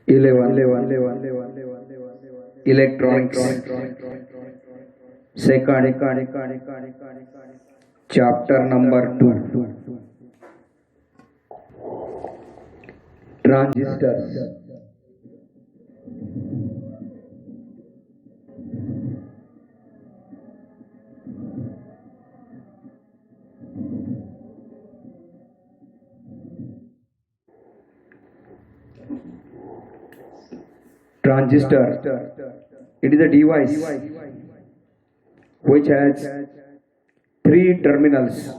11 electronics second chapter number 2 transistors. Transistor, it is a device which has three terminals: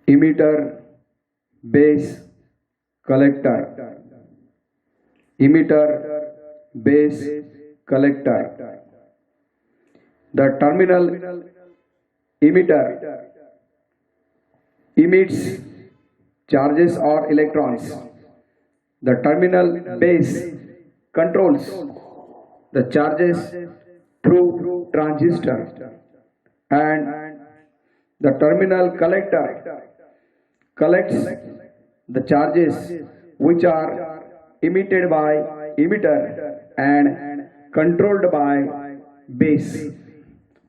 emitter, base, collector. Emitter, base, collector. The terminal emitter emits charges or electrons. The terminal base controls the charges through transistor, and the terminal collector collects the charges which are emitted by emitter and controlled by base.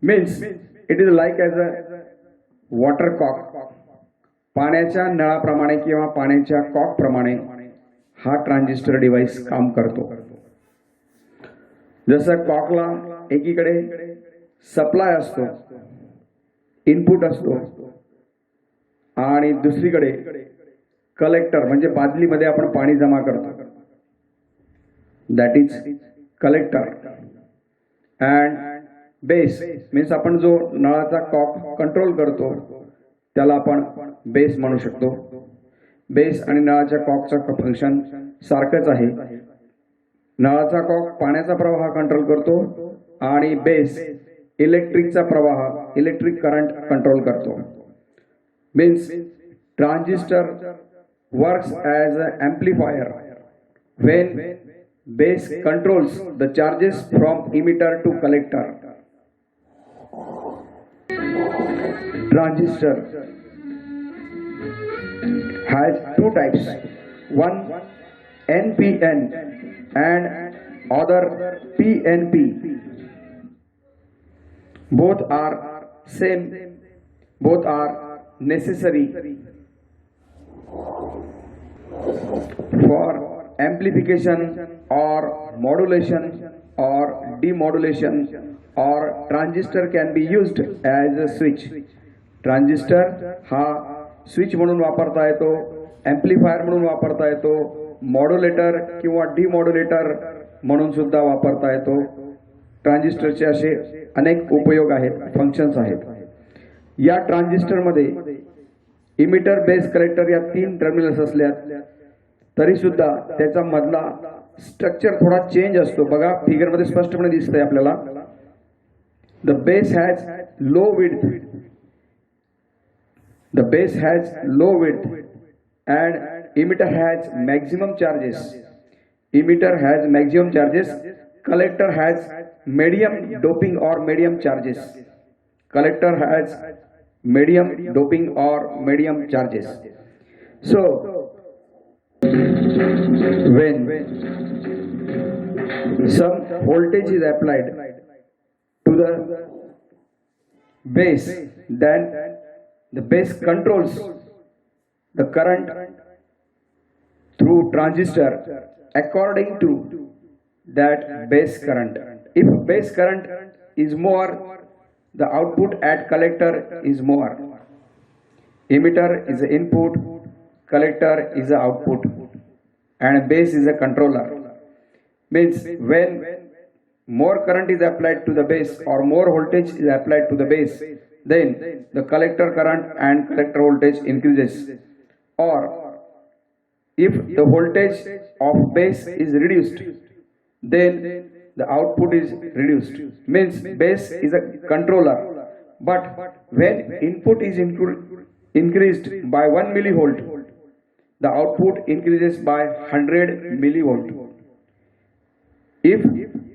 Means it is like as a water cock. पाण्याच्या नळाप्रमाणे किंवा पाण्याच्या cock प्रमाणे हा transistor device काम करतो. जसं कॉकला एकीकडे supply असतो, इनपुट असतो, आणि दुसरीकडे कलेक्टर म्हणजे बादलीमध्ये आपण पाणी जमा करतो, that is collector. And base means आपण जो नळाचा कॉक कंट्रोल करतो त्याला आपण बेस म्हणू शकतो. बेस आणि नळाच्या कॉकचं फंक्शन सारखंच आहे. नळाचा कॉक पाण्याचा प्रवाह कंट्रोल करतो आणि बेस इलेक्ट्रिकचा प्रवाह, इलेक्ट्रिक करंट कंट्रोल करतो. Means transistor works as a amplifier when base controls the charges from emitter to collector. Transistor has two types, one NPN and other PNP. Both are same, both are necessary for amplification or modulation or demodulation, or transistor can be used as a switch. Transistor हा switch म्हणून वापरता येतो, amplifier म्हणून वापरता येतो, modulator किंवा डिमॉड्युलेटर म्हणून सुद्धा वापरता येतो. ट्रान्झिस्टरचे असे अनेक उपयोग आहेत, फंक्शन्स आहेत. या ट्रान्झिस्टरमध्ये इमिटर, बेस, कलेक्टर या तीन टर्मिनल्स असल्यात तरी सुद्धा त्याचा मधला स्ट्रक्चर थोडा चेंज असतो. बघा फिगरमध्ये स्पष्टपणे दिसतंय आपल्याला. The base has low width. The base has low width and emitter has maximum charges. Emitter has maximum charges. Collector has medium doping or medium charges. Collector has medium doping or medium charges. So when some voltage is applied to the base, then the base controls the current through transistor according to that base current. If base current is more, the output at collector is more. Emitter is the input, collector is the output, and base is a controller. Means when more current is applied to the base or more voltage is applied to the base, then the collector current and collector voltage increases. Or if the voltage of base is reduced, then the output is reduced. Means base is a controller, but when input is increased by 1 millivolt, the output increases by 100 millivolt. If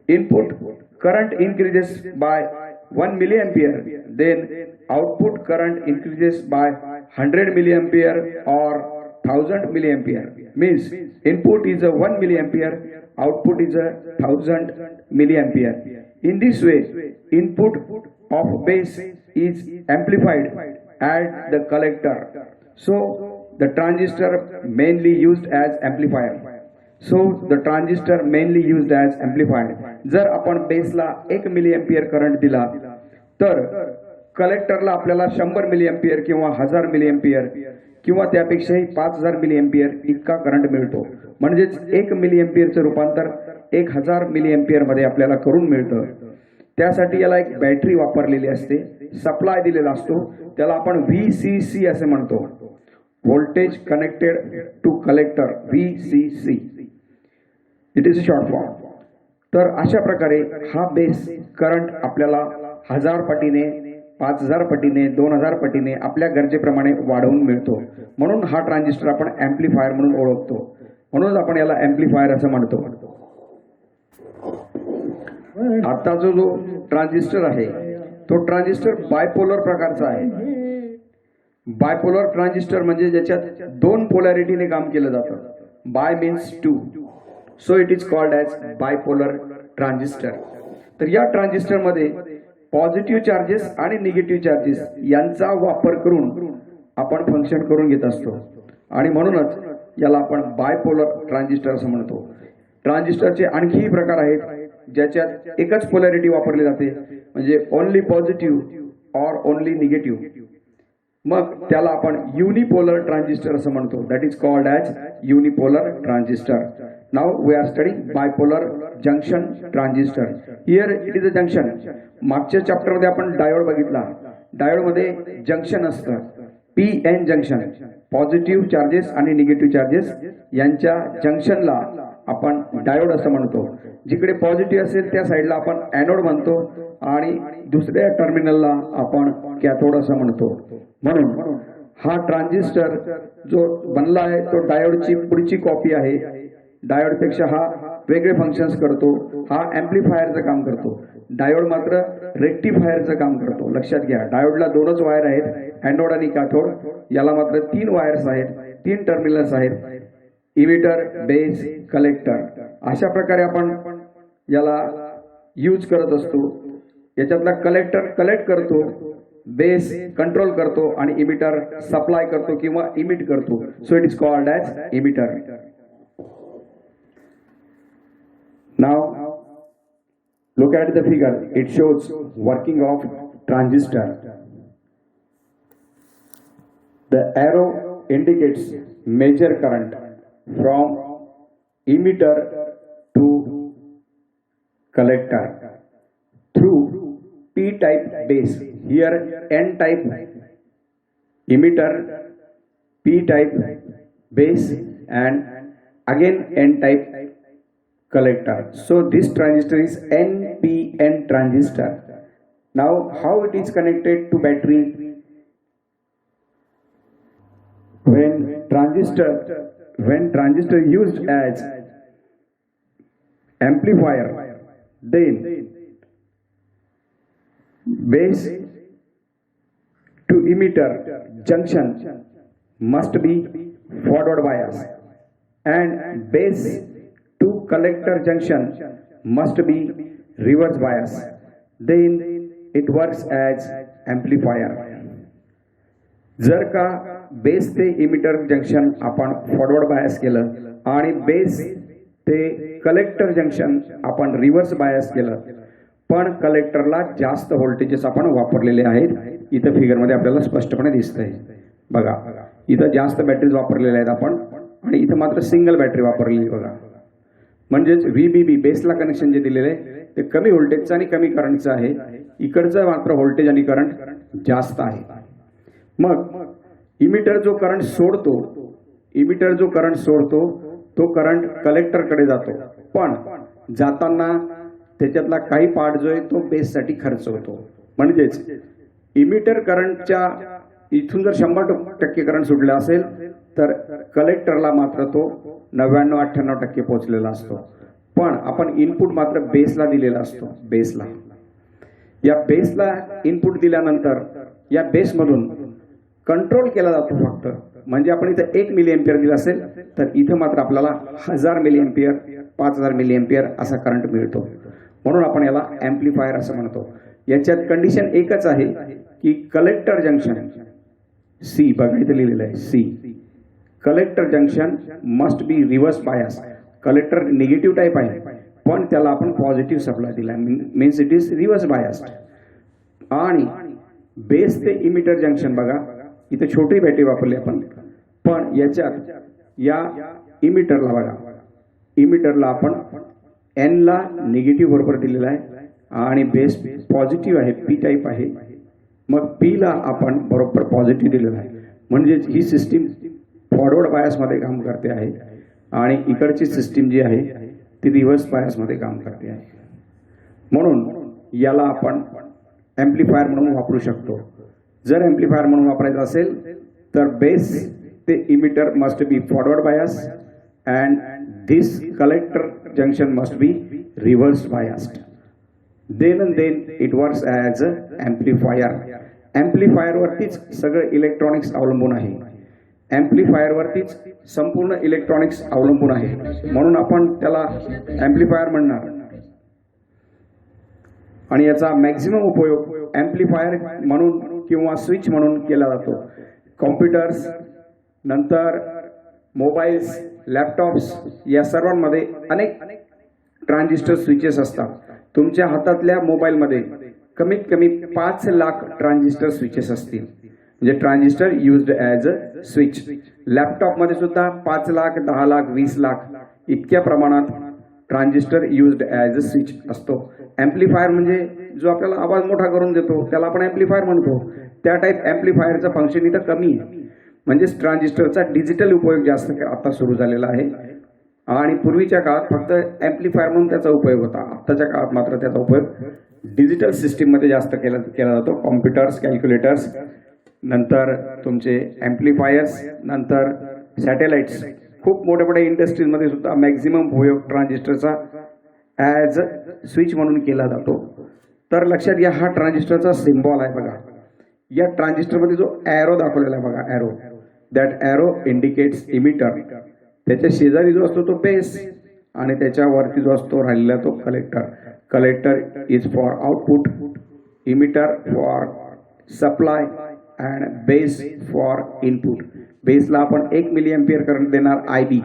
input current increases by 1 milliampere, then output current increases by 100 milliampere, or 1000 milliampere. Means input is a 1 milliampere, output is a 1000 milliampere. In this way, input of base is amplified at the collector. So the transistor mainly used as amplifier. So the transistor mainly used as amplifier. जर आपण बेसला 1 milliampere current दिला तर कलेक्टरला आपल्याला 100 milliampere किंवा 1000 milliampere किंवा त्यापेक्षाही 5000 milliampere इतका current मिळतो. म्हणजेच 1 मिलीएम्पियरचं रूपांतर 1000 मिलीएम्पियर मध्ये आपल्याला करून मिळतं. त्यासाठी याला एक बॅटरी वापरलेली असते, सप्लाय दिलेला असतो, त्याला आपण VCC असे म्हणतो, voltage connected to collector, VCC. It is a short form. तर अशा प्रकारे हा बेस करंट आपल्याला 1000 पटीने, 5000 पटीने, 2000 पटीने आपल्या गरजेप्रमाणे वाढवून मिळतो. म्हणून हा ट्रान्झिस्टर आपण एम्प्लिफायर म्हणून ओळखतो. म्हणून आपण याला एम्प्लिफायर असं म्हणतो. आता जो ट्रान्झिस्टर आहे तो ट्रान्झिस्टर बायपोलर प्रकारचा आहे. बायपोलर ट्रान्झिस्टर म्हणजे ज्याच्यात 2 पोलॅरिटीने काम केलं जातं. Bye means 2. So it is called as bipolar transistor. तर या ट्रान्झिस्टर मध्ये पॉझिटिव्ह चार्जेस आणि निगेटिव्ह चार्जेस यांचा वापर करून आपण फंक्शन करून घेत असतो आणि म्हणूनच याला आपण बायपोलर ट्रान्झिस्टर असं म्हणतो. ट्रान्झिस्टरचे आणखीही प्रकार आहेत ज्याच्यात एकच पोलॅरिटी वापरली जाते, म्हणजे only positive or only negative. मग त्याला आपण युनिपोलर ट्रान्झिस्टर असं म्हणतो. That is called as unipolar transistor. Now we are studying bipolar junction transistor. Here it is a junction. मागच्या चॅप्टर मध्ये आपण डायोड बघितला. डायोड मध्ये जंक्शन असतं, PN जंक्शन, पॉझिटिव्ह चार्जेस आणि निगेटिव्ह चार्जेस यांच्या जंक्शनला आपण डायोड असं म्हणतो. जिकडे पॉझिटिव्ह असेल त्या साईडला आपण एनोड म्हणतो आणि दुसऱ्या टर्मिनलला आपण कॅथोड असं म्हणतो. म्हणून हा ट्रान्झिस्टर जो बनला आहे तो डायोडची पुढची कॉपी आहे. डायोड पेक्षा हा वेगळे फंक्शन्स करतो. हा एम्प्लिफायरचं काम करतो. डायोड मात्र रेक्टिफायरचं काम करतो. लक्षात घ्या, डायोडला 2च वायर आहेत, एनोड आणि कॅथोड. याला मात्र 3 वायर्स आहेत, 3 टर्मिनल्स आहेत, इमिटर, बेस, कलेक्टर. अशा प्रकारे आपण याला यूज करत असतो. याच्यातला कलेक्टर कलेक्ट करतो, बेस कंट्रोल करतो आणि इमिटर सप्लाय करतो किंवा इमिट करतो. So it is called as emitter. Now look at the figure. It shows working of transistor. The arrow indicates major current from emitter to collector through P-type base. Here N-type emitter, P-type base, and again N-type collector. So this transistor is NPN transistor. Now how it is connected to battery? When transistor used as amplifier, then base to emitter junction must be forward bias and base to collector junction must be reverse bias. Then it works as amplifier. जर का base ते emitter junction आपण forward bias केलं आणि base ते collector junction आपण reverse bias केलं, पण कलेक्टरला जास्त व्होल्टेजेस आपण वापरलेले आहेत. इथं फिगरमध्ये आपल्याला स्पष्टपणे दिसतंय. बघा, इथं जास्त बॅटरीज वापरलेल्या आहेत आपण आणि इथं मात्र सिंगल बॅटरी वापरलेली. बघा, म्हणजेच VBB बेसला कनेक्शन जे दिलेलं आहे ते कमी व्होल्टेजचं आणि कमी करंटचं आहे. इकडचं मात्र व्होल्टेज आणि करंट जास्त आहे. मग इमिटर जो करंट सोडतो तो करंट कलेक्टरकडे जातो, पण जाताना त्याच्यातला काही पार्ट जो आहे तो बेससाठी खर्च होतो. म्हणजेच इमिटर करंटच्या इथून जर 100% करंट सुटला असेल तर कलेक्टरला मात्र तो 99-98% पोहोचलेला असतो. पण आपण इनपुट मात्र बेसला दिलेला असतो. या बेसला इनपुट दिल्यानंतर या बेसमधून कंट्रोल केला जातो फक्त. म्हणजे आपण इथं 1 मिली एम्पियर दिला असेल तर इथं मात्र आपल्याला 1000 मिली एम्पियर 5000 मिली एम्पियर असा करंट मिळतो. म्हणून आपण याला ॲम्प्लिफायर असं म्हणतो. याच्यात कंडिशन एकच आहे की कलेक्टर जंक्शन सी, बघा इथे लिहिलेलं आहे C, collector junction must be reverse bias. Collector negative type आहे पण त्याला आपण पॉझिटिव्ह सप्लाय दिला, means it is reverse biased. आणि बेस ते इमिटर जंक्शन बघा इथे छोटी बॅटरी वापरली आपण, पण याच्यात या इमिटरला बघा, इमिटरला आपण एन ला निगेटिव्ह बरोबर दिलेला आहे आणि बेस पॉझिटिव्ह आहे, पी टाईप आहे. मग पी ला आपण बरोबर पॉझिटिव्ह दिलेला आहे. म्हणजे ही सिस्टीम फॉरवर्ड बायसमध्ये काम करते आहे आणि इकडची सिस्टीम जी आहे ती रिव्हर्स बायसमध्ये काम करते आहे. म्हणून याला आपण ॲम्प्लिफायर म्हणून वापरू शकतो. जर ॲम्प्लिफायर म्हणून वापरायचं असेल तर बेस ते emitter must be forward bias and this collector junction must be reverse biased. Then it works as a amplifier. ॲम्प्लिफायरवरतीच सगळं इलेक्ट्रॉनिक्स अवलंबून आहे. ॲम्प्लिफायरवरतीच संपूर्ण इलेक्ट्रॉनिक्स अवलंबून आहे. म्हणून आपण त्याला ॲम्प्लिफायर म्हणणार. आणि याचा मॅक्झिमम उपयोग ॲम्प्लिफायर म्हणून किंवा स्विच म्हणून केला जातो. कॉम्प्युटर्स, नंतर मोबाईल्स, लॅपटॉप्स या सर्वांमध्ये अनेक ट्रान्झिस्टर स्विचेस असतात. तुमच्या हातातल्या मोबाईलमध्ये कमीत कमी 5 लाख ट्रान्झिस्टर स्विचेस असतील, म्हणजे transistor used as a switch. लॅपटॉपमध्ये सुद्धा 5 लाख, 10 लाख, 20 लाख इतक्या प्रमाणात transistor used as a switch असतो. ॲम्प्लिफायर म्हणजे जो आपल्याला आवाज मोठा करून देतो त्याला आपण ॲम्प्लिफायर म्हणतो. त्या टाईप ॲम्प्लिफायरचं फंक्शन इथं कमी आहे. म्हणजेच ट्रान्झिस्टरचा डिजिटल उपयोग जास्त आता सुरू झालेला आहे. आणि पूर्वीच्या काळात फक्त ॲम्प्लिफायर म्हणून त्याचा उपयोग होता. आत्ताच्या काळात मात्र त्याचा उपयोग डिजिटल सिस्टीममध्ये जास्त केला जातो. कॉम्प्युटर्स, कॅल्क्युलेटर्स, नंतर तुमचे ॲम्प्लिफायर्स, नंतर सॅटेलाइट्स, खूप मोठ्या मोठ्या इंडस्ट्रीजमध्ये सुद्धा मॅक्झिमम उपयोग ट्रान्झिस्टरचा ॲज स्विच म्हणून केला जातो. तर लक्षात घ्या, हा ट्रान्झिस्टरचा सिम्बॉल आहे बघा. या ट्रान्झिस्टरमध्ये जो ॲरो दाखवलेला आहे बघा, arrow, that arrow indicates emitter. त्याच्या शेजारी जो असतो तो बेस आणि त्याच्यावरती जो असतो राहिलेला तो collector. Collector is for output, emitter for supply and base for input. बेसला आपण 1 मिली एम्पियर करंट देणार, IB.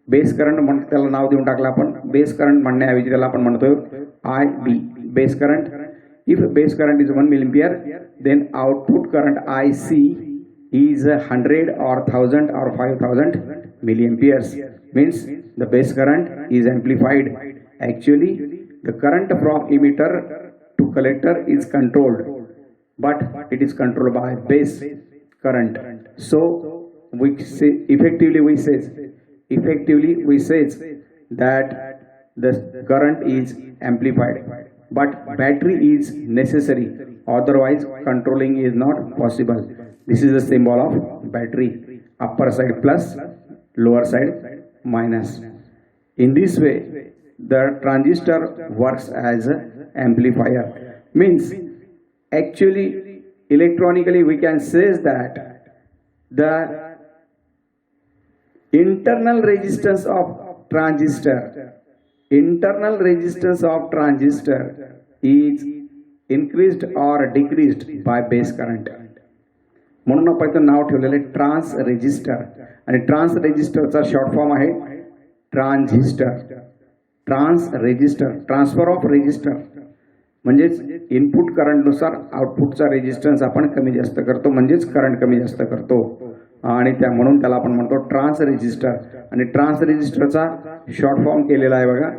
बेस करंट म्हणतो, त्याला नाव देऊन टाकलं आपण. बेस करंट म्हणण्याऐवजी त्याला आपण म्हणतो IB, base current. If base current is 1 milli ampere then output current IC is 100 or 1000 or 5000 milliamperes. Means the base current is amplified. Actually the current from emitter to collector is controlled, but it is controlled by base current. So we say effectively we say that the current is amplified, but battery is necessary, otherwise controlling is not possible. This is the symbol of battery, upper side plus, lower side minus. In this way the transistor works as an amplifier. Means actually electronically we can say that the internal resistance of transistor is increased or decreased by base current. म्हणून आपण इथं नाव ठेवलेलं आहे trans resistor. आणि trans रेजिस्टरचा short form आहे transistor. Trans resistor, transfer of resistor, म्हणजेच इनपुट करंटनुसार आउटपुटचा रेजिस्टन्स आपण कमी जास्त करतो, म्हणजेच करंट कमी जास्त करतो. आणि म्हणून त्याला आपण म्हणतो ट्रान्स रेजिस्टर. आणि ट्रान्स रेजिस्टरचा शॉर्ट फॉर्म केलेला आहे बघा,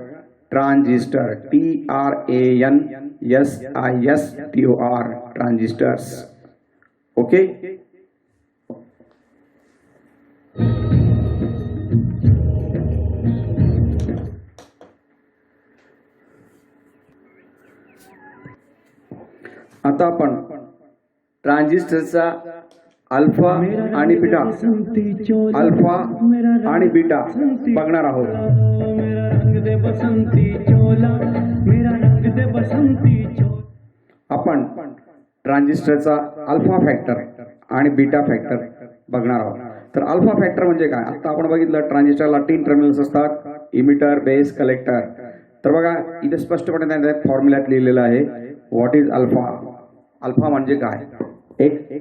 ट्रान्झिस्टर, TRANSISTOR, ट्रान्झिस्टर्स. ओके. आता आपण ट्रान्झिस्टरचा अल्फा आणि बीटा, अल्फा आणि बीटा बघणार आहोत. आपण ट्रान्झिस्टरचा अल्फा फॅक्टर आणि बीटा फॅक्टर बघणार आहोत. तर अल्फा फॅक्टर म्हणजे काय? आता आपण बघितलं ट्रान्झिस्टरला 3 टर्मिनल्स असतात, इमिटर, बेस, कलेक्टर. तर बघा इथे स्पष्टपणे त्यांच्या फॉर्म्युल्यात लिहिलेलं आहे व्हॉट इज अल्फा. अल्फा म्हणजे काय? एक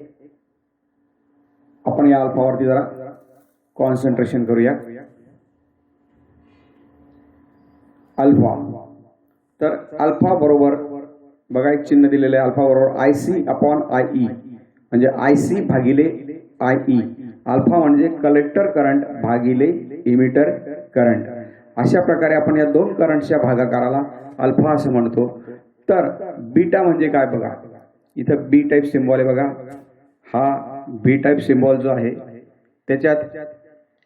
आपण या अल्फावरती जरा कॉन्सन्ट्रेशन करूया. अल्फा, तर अल्फा बरोबर बघा एक चिन्ह दिलेलं आहे, अल्फा बरोबर IC/IE म्हणजे IC भागिले IE. अल्फा म्हणजे कलेक्टर करंट भागिले इमिटर करंट. अशा प्रकारे आपण या दोन करंटच्या भागाकाराला अल्फा असं म्हणतो. तर बीटा म्हणजे काय बघा, इथं बी टाईप सिम्बॉल आहे बघा. हा बी टाईप सिम्बॉल जो आहे त्याच्यात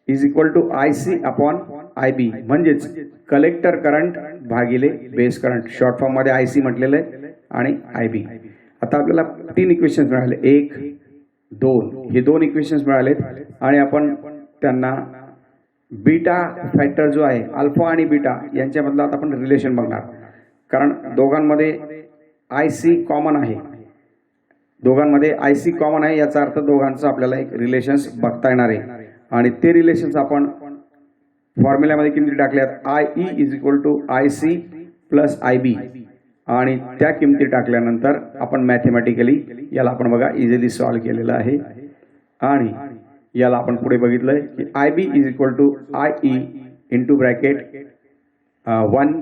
इज इक्वल टू IC/IB म्हणजेच कलेक्टर करंट भागिले बेस करंट, शॉर्ट फॉर्म मध्ये IC म्हटलेलं आहे आणि IB. आता आपल्याला 3 इक्वेशन्स मिळाले, 1, 2, हे 2 इक्वेशन्स मिळालेत आणि आपण त्यांना बीटा फॅक्टर जो आहे अल्फा आणि बीटा यांच्यामधला आता आपण रिलेशन बघणार. कारण दोघांमध्ये IC कॉमन आहे, दोघांमध्ये IC कॉमन आहे, याचा अर्थ दोघांचं आपल्याला एक रिलेशन्स बघता येणार आहे. आणि ते रिलेशन्स आपण फॉर्म्युल्यामध्ये किमती टाकल्यात, IE is equal to IC plus IB, आणि त्या किमती टाकल्यानंतर आपण मॅथमॅटिकली याला आपण बघा इझिली सॉल्व्ह केलेलं आहे. आणि याला आपण पुढे बघितलंय की IB is equal to IE into bracket 1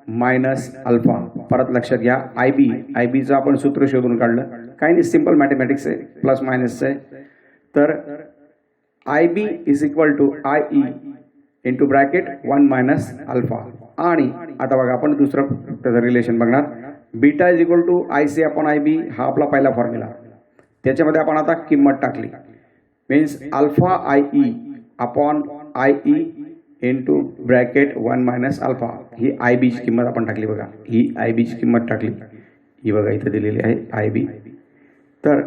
minus alpha. परत लक्षात घ्या IBचं आपण सूत्र शोधून काढलं, काही नाही, सिंपल मॅथमॅटिक्स आहे, प्लस मायनसचं आहे. तर IB is equal to IE into bracket 1 minus alpha. आणि आता बघा आपण दुसरं त्याचं रिलेशन बघणार, beta is equal to IC/IB हा आपला पहिला फॉर्म्युला. त्याच्यामध्ये आपण आता किंमत टाकली, means alpha IE/IE into bracket 1 minus alpha. ही IBची किंमत आपण टाकली बघा, ही IBची किंमत टाकली, ही बघा इथे दिलेली आहे IB. तर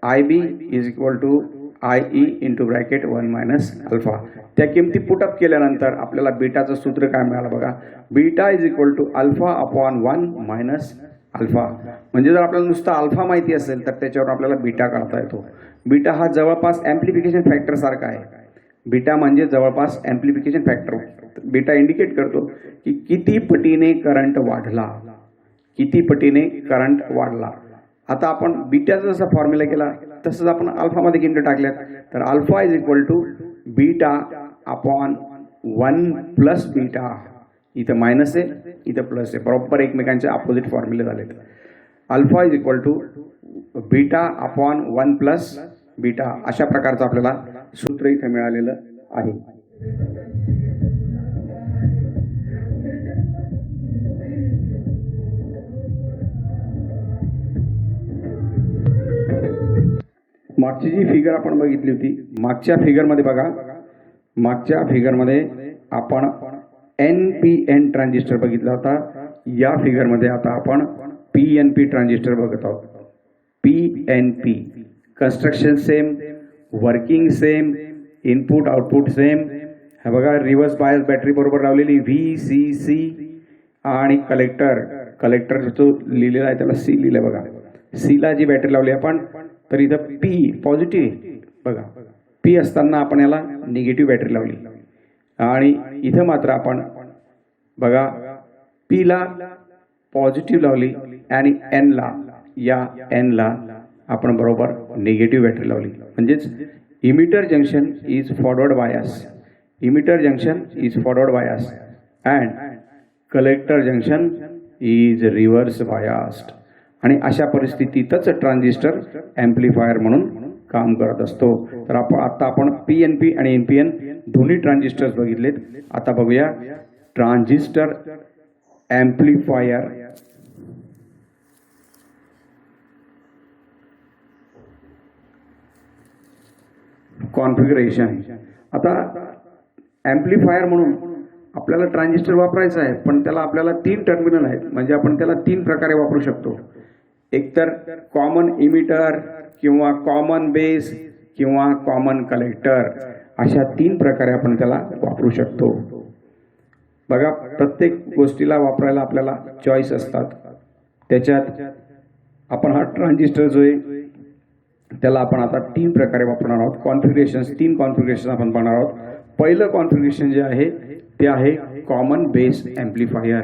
IB is equal to IE into bracket 1 minus alpha. त्या किमती पुटअप केल्यानंतर आपल्याला बीटाचं सूत्र काय मिळालं बघा, बीटा इज इक्वल टू अल्फा/1 मायनस अल्फा. म्हणजे जर आपल्याला नुसता अल्फा माहिती असेल तर त्याच्यावर आपल्याला बीटा काढता येतो. बीटा हा जवळपास ॲम्प्लिफिकेशन फॅक्टर सारखा आहे. बीटा म्हणजे जवळपास ॲम्प्लिफिकेशन फॅक्टर. बीटा इंडिकेट करतो की किती पटीने करंट वाढला, किती पटीने करंट वाढला. आता आपण बीटाचा जसा फॉर्म्युला केला तसंच आपण अल्फामध्ये किमती टाकल्यात. तर अल्फा इज इक्वल टू बीटा/1 प्लस बीटा. इथं मायनस आहे, इथं प्लस आहे, बरोबर एकमेकांचे अपोजिट फॉर्म्युले झालेत. अल्फा इज इक्वल टू बीटा/1 प्लस बीटा. अशा प्रकारचं आपल्याला सूत्र इथं मिळालेलं आहे. मागची जी फिगर आपण बघितली होती, मागच्या फिगरमध्ये बघा, मागच्या फिगरमध्ये आपण NPN ट्रान्झिस्टर बघितला होता. या फिगरमध्ये आता आपण PNP ट्रान्झिस्टर बघत आहोत. PNP construction same, working same, input output same. हे बघा रिव्हर्स बायस बॅटरी बरोबर लावलेली VCC आणि कलेक्टर जो लिहिलेला आहे त्याला C लिहिलं बघा. Cला जी बॅटरी लावली आपण, तर इथं P पॉझिटिव्ह बघा, P असताना आपण याला निगेटिव्ह बॅटरी लावली. आणि इथं मात्र आपण बघा Pला पॉझिटिव्ह लावली आणि Nला आपण बरोबर निगेटिव्ह बॅटरी लावली. म्हणजेच emitter junction is forward bias, emitter junction is forward bias and collector junction is reverse biased. आणि अशा परिस्थितीतच ट्रान्झिस्टर ॲम्प्लिफायर म्हणून काम करत असतो. तर आता आपण PNP आणि NPN दोन्ही ट्रान्झिस्टर्स बघितलेत. आता बघूया ट्रान्झिस्टर ॲम्प्लिफायर. कॉन्फिगरेशन. आता ॲम्प्लिफायर म्हणून आपल्याला ट्रान्झिस्टर वापरायचं आहे, पण त्याला आपल्याला 3 टर्मिनल आहेत, म्हणजे आपण त्याला 3 प्रकारे वापरू शकतो. एकतर कॉमन इमिटर किंवा कॉमन बेस किंवा कॉमन कलेक्टर, अशा 3 प्रकारे आपण त्याला वापरू शकतो. बघा प्रत्येक गोष्टीला वापरायला आपल्याला चॉईस असतात. त्याच्यात आपण हा ट्रान्झिस्टर जो आहे त्याला आपण आता 3 प्रकारे वापरणार आहोत. कॉन्फिगरेशन्स 3 कॉन्फिगरेशन आपण पाहणार आहोत. पहिलं कॉन्फिगरेशन जे आहे ते आहे common base amplifier.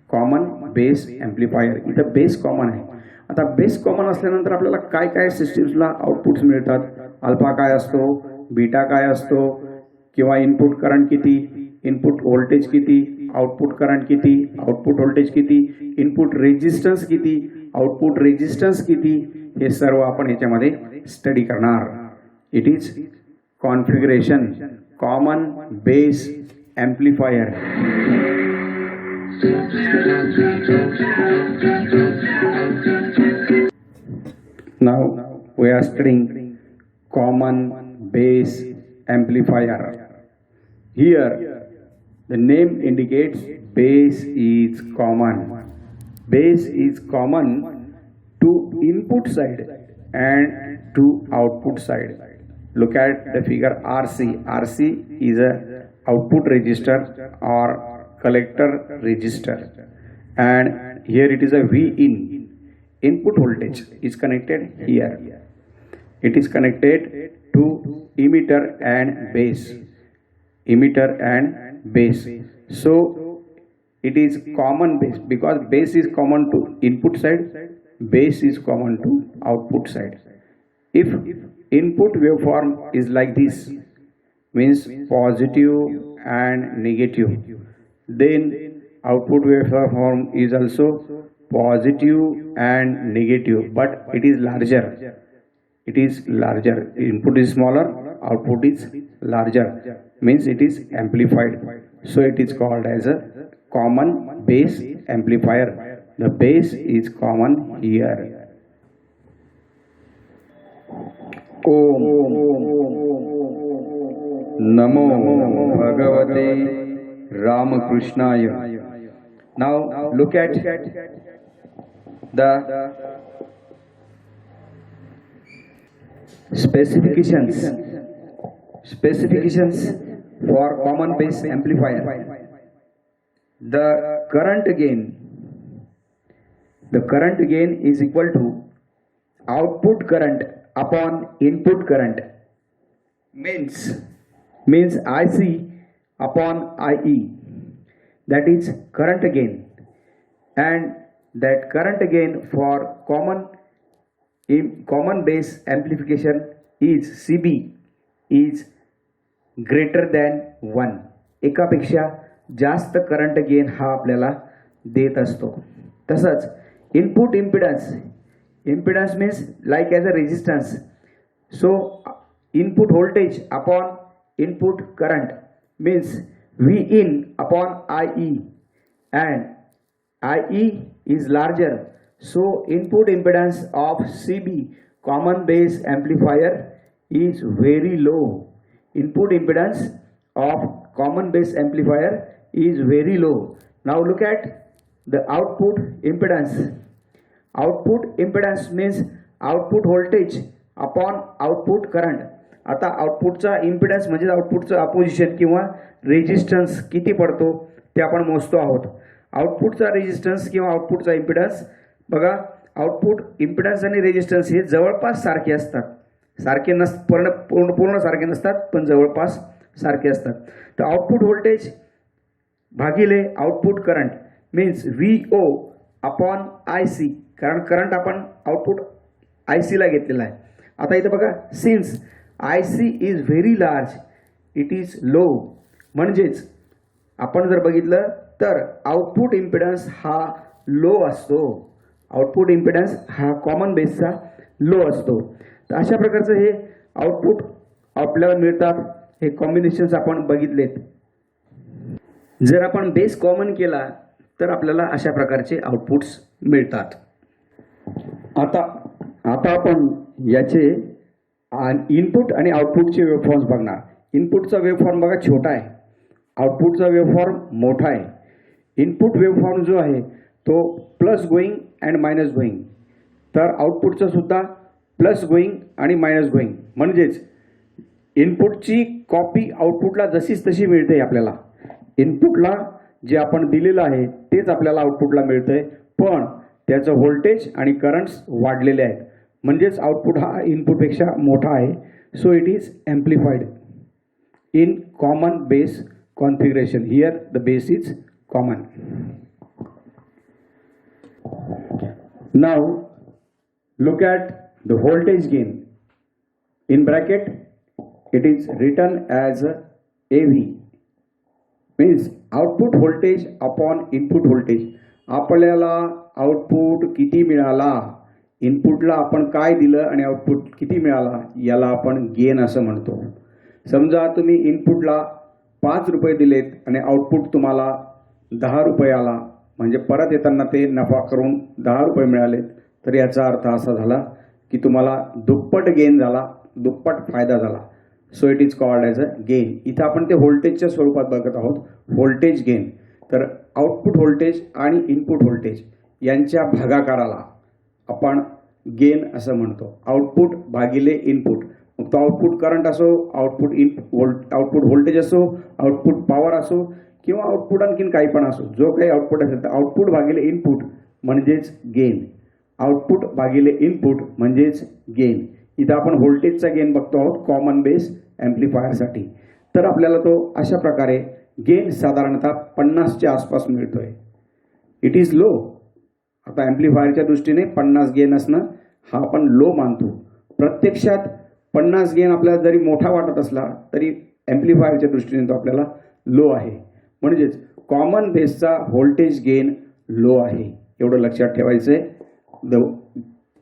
Common base amplifier, इथं बेस कॉमन आहे. आता बेस कॉमन असल्यानंतर आपल्याला काय काय सिस्टीम्सला आउटपुट्स मिळतात. अल्फा काय असतो, बीटा काय असतो, किंवा इनपुट करंट किती, इनपुट व्होल्टेज किती, आउटपुट करंट किती, आउटपुट व्होल्टेज किती, इनपुट रेजिस्टन्स किती, आउटपुट रेजिस्टन्स किती, हे सर्व आपण याच्यामध्ये स्टडी करणार. It is configuration common base amplifier. Now we are studying common base amplifier. Here the name indicates base is common. Base is common to input side and to output side. Look at the figure RC. RC is a output resistor or collector resistor, and here it is a V in. Input voltage is connected here. It is connected to emitter and base. Emitter and base. So it is common base because base is common to input side, base is common to output side. If input waveform is like this, means positive and negative, then output waveform is also positive and negative, but it is larger. It is larger. Input is smaller, output is larger, means it is amplified. So it is called as a common base amplifier. The base is common here. Om Namo Bhagavate Ramakrishnaaya. Now look at the specifications for common base amplifier. The current gain is equal to output current upon input current, means IC upon IE, that is current gain. And that current gain for common base amplification is CB is greater than 1. एकापेक्षा जास्त current gain हा आपल्याला देत असतो. तसंच input impedance means like as a resistance. So input voltage upon input current means V in upon IE, and IE is larger, so input impedance of CB common base amplifier is very low. Input impedance of common base amplifier is very low. Now look at the output impedance. Output impedance means output voltage upon output current. आता आउटपुटचा impedance म्हणजे आउटपुटचं opposition किंवा resistance किती पडतो ते आपण मोजतो आहोत. आउटपुटचा रेजिस्टन्स किंवा आउटपुटचा इम्पिडन्स बघा, आउटपुट इम्पिडन्स आणि रेजिस्टन्स हे जवळपास सारखे असतात. सारखे पूर्ण सारखे नसतात, पण जवळपास सारखे असतात. तर आउटपुट व्होल्टेज भागिले output current means VO upon IC, कारण करंट आपण आउटपुट IC ला घेतलेला आहे. आता इथे बघा, since IC is very large it is low, म्हणजेच आपण जर बघितलं तर आउटपुट इम्पिडन्स हा लो असतो. आउटपुट इम्पिडन्स हा कॉमन बेसचा लो असतो. तर अशा प्रकारचं हे आउटपुट आपल्याला मिळतात. हे कॉम्बिनेशन्स आपण बघितलेत. जर आपण बेस कॉमन केला तर आपल्याला अशा प्रकारचे आउटपुट्स मिळतात. आता आपण याचे इनपुट आणि आउटपुटचे वेवफॉर्म्स बघणार. इनपुटचा वेवफॉर्म बघा छोटा आहे, आउटपुटचा वेवफॉर्म मोठा आहे. इनपुट वेवफॉर्म जो आहे तो plus going and minus going, तर आउटपुटचा सुद्धा प्लस गोईंग आणि मायनस गोईंग, म्हणजेच इनपुटची कॉपी आउटपुटला जशीच तशी मिळते. आपल्याला इनपुटला जे आपण दिलेलं आहे तेच आपल्याला आउटपुटला मिळतंय, पण त्याचं व्होल्टेज आणि करंट्स वाढलेले आहेत. म्हणजेच आउटपुट हा इनपुटपेक्षा मोठा आहे. So it is amplified in common base configuration. Here the base is common. Now look at the voltage gain. In bracket it is written as AV, means output voltage upon input voltage. आपल्याला output किती मिळाला, इनपुटला आपण काय दिलं आणि output किती मिळाला याला आपण गेन असं म्हणतो. समजा तुम्ही इनपुटला 5 रुपये दिलेत आणि आउटपुट तुम्हाला 10 रुपये आला, म्हणजे परत येताना ते नफा करून 10 रुपये मिळालेत, तर याचा अर्थ असा झाला की तुम्हाला दुप्पट गेन झाला, दुप्पट फायदा झाला. So it is called as a gain. इथं आपण ते व्होल्टेजच्या स्वरूपात बघत आहोत, व्होल्टेज गेन. तर आउटपुट व्होल्टेज आणि इनपुट व्होल्टेज यांच्या भागाकाराला आपण गेन असं म्हणतो. आउटपुट भागिले इनपुट. मग तो आउटपुट करंट असो, आउटपुट व्होल्टेज असो, आउटपुट पॉवर असो किंवा आउटपुट आणखीन काही पण असो, जो काही आउटपुट असेल तर आउटपुट भागिले इनपुट म्हणजेच गेन. आउटपुट भागिले इनपुट म्हणजेच गेन. इथं आपण व्होल्टेजचा गेन बघतो आहोत कॉमन बेस ॲम्प्लिफायरसाठी. तर आपल्याला तो अशा प्रकारे गेन साधारणतः 50च्या आसपास मिळतोय. It is low. आता ॲम्प्लिफायरच्या दृष्टीने 50 गेन असणं हा आपण लो मानतो. प्रत्यक्षात 50 गेन आपल्याला जरी मोठा वाटत असला तरी ॲम्प्लिफायरच्या दृष्टीने तो आपल्याला लो आहे. म्हणजेच कॉमन बेसचा व्होल्टेज गेन लो आहे, एवढं लक्षात ठेवायचं आहे. The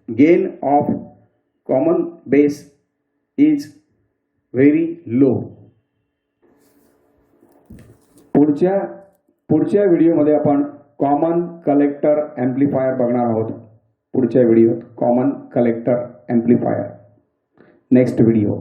gain of common base is very low. पुढच्या व्हिडिओमध्ये आपण कॉमन कलेक्टर ॲम्प्लिफायर बघणार आहोत. पुढच्या व्हिडिओत common collector amplifier. Next video.